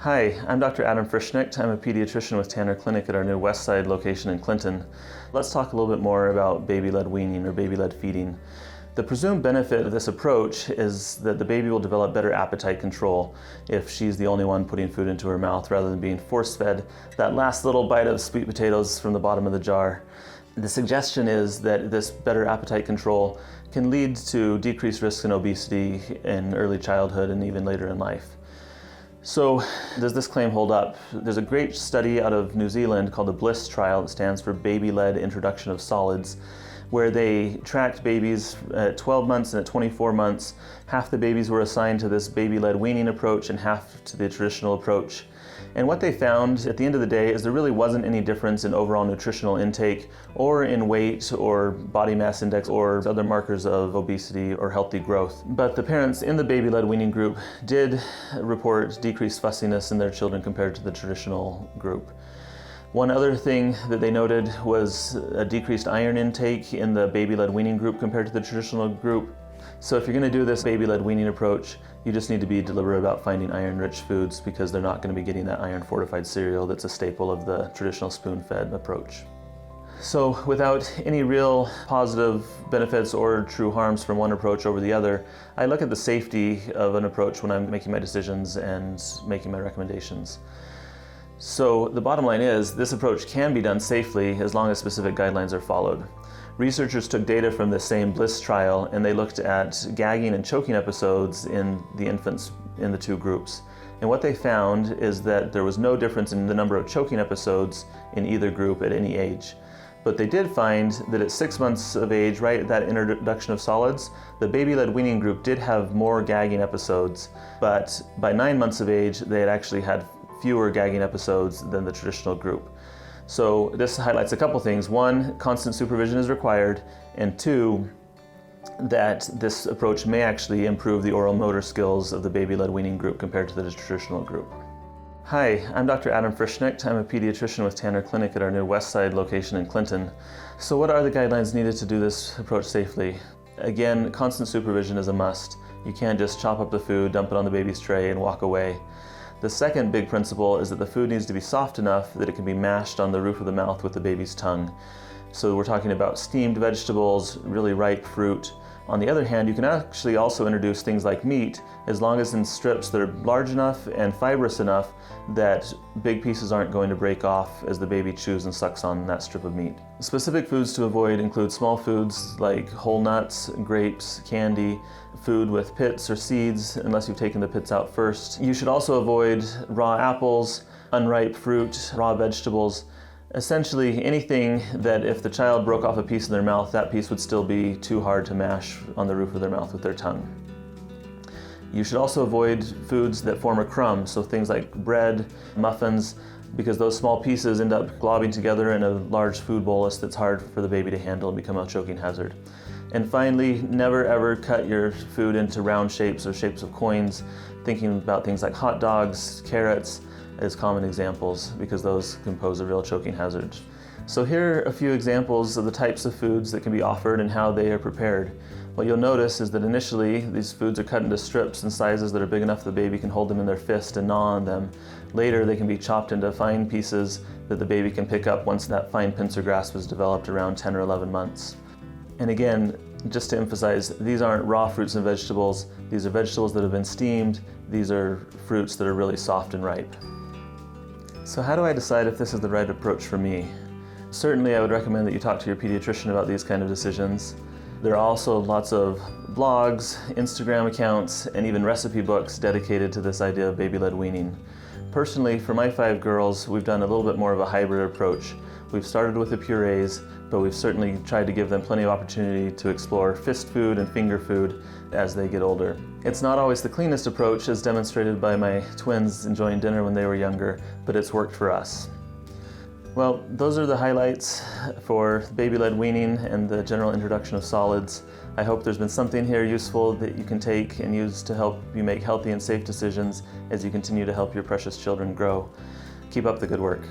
Hi, I'm Dr. Adam Frischknecht. I'm a pediatrician with Tanner Clinic at our new West Side location in Clinton. Let's talk a little bit more about baby-led weaning or baby-led feeding. The presumed benefit of this approach is that the baby will develop better appetite control if she's the only one putting food into her mouth rather than being force-fed that last little bite of sweet potatoes from the bottom of the jar. The suggestion is that this better appetite control can lead to decreased risk in obesity in early childhood and even later in life. So, does this claim hold up? There's a great study out of New Zealand called the BLISS trial, that stands for Baby-Led Introduction of Solids, where they tracked babies at 12 months and at 24 months. Half the babies were assigned to this baby-led weaning approach and half to the traditional approach. And what they found at the end of the day is there really wasn't any difference in overall nutritional intake or in weight or body mass index or other markers of obesity or healthy growth. But the parents in the baby-led weaning group did report decreased fussiness in their children compared to the traditional group. One other thing that they noted was a decreased iron intake in the baby-led weaning group compared to the traditional group. So if you're going to do this baby-led weaning approach, you just need to be deliberate about finding iron-rich foods because they're not going to be getting that iron-fortified cereal that's a staple of the traditional spoon-fed approach. So without any real positive benefits or true harms from one approach over the other, I look at the safety of an approach when I'm making my decisions and making my recommendations. So the bottom line is, this approach can be done safely as long as specific guidelines are followed. Researchers took data from the same BLISS trial and they looked at gagging and choking episodes in the infants in the two groups. And what they found is that there was no difference in the number of choking episodes in either group at any age. But they did find that at 6 months of age, right at that introduction of solids, the baby-led weaning group did have more gagging episodes, but by 9 months of age, they had actually had fewer gagging episodes than the traditional group. So this highlights a couple things. One, constant supervision is required, and two, that this approach may actually improve the oral motor skills of the baby-led weaning group compared to the traditional group. Hi, I'm Dr. Adam Frischknecht. I'm a pediatrician with Tanner Clinic at our new West Side location in Clinton. So what are the guidelines needed to do this approach safely? Again, constant supervision is a must. You can't just chop up the food, dump it on the baby's tray, and walk away. The second big principle is that the food needs to be soft enough that it can be mashed on the roof of the mouth with the baby's tongue. So we're talking about steamed vegetables, really ripe fruit. On the other hand, you can actually also introduce things like meat as long as in strips that are large enough and fibrous enough that big pieces aren't going to break off as the baby chews and sucks on that strip of meat. Specific foods to avoid include small foods like whole nuts, grapes, candy, food with pits or seeds unless you've taken the pits out first. You should also avoid raw apples, unripe fruit, raw vegetables. Essentially anything that if the child broke off a piece in their mouth, that piece would still be too hard to mash on the roof of their mouth with their tongue. You should also avoid foods that form a crumb, so things like bread, muffins, because those small pieces end up globbing together in a large food bolus that's hard for the baby to handle and become a choking hazard. And finally, never ever cut your food into round shapes or shapes of coins, thinking about things like hot dogs, carrots, as common examples because those can pose a real choking hazard. So here are a few examples of the types of foods that can be offered and how they are prepared. What you'll notice is that initially these foods are cut into strips in sizes that are big enough the baby can hold them in their fist and gnaw on them. Later they can be chopped into fine pieces that the baby can pick up once that fine pincer grasp is developed around 10 or 11 months. And again, just to emphasize, these aren't raw fruits and vegetables. These are vegetables that have been steamed. These are fruits that are really soft and ripe. So how do I decide if this is the right approach for me? Certainly I would recommend that you talk to your pediatrician about these kind of decisions. There are also lots of blogs, Instagram accounts, and even recipe books dedicated to this idea of baby-led weaning. Personally, for my 5 girls, we've done a little bit more of a hybrid approach. We've started with the purees, but we've certainly tried to give them plenty of opportunity to explore fist food and finger food as they get older. It's not always the cleanest approach, as demonstrated by my twins enjoying dinner when they were younger, but it's worked for us. Well, those are the highlights for baby-led weaning and the general introduction of solids. I hope there's been something here useful that you can take and use to help you make healthy and safe decisions as you continue to help your precious children grow. Keep up the good work.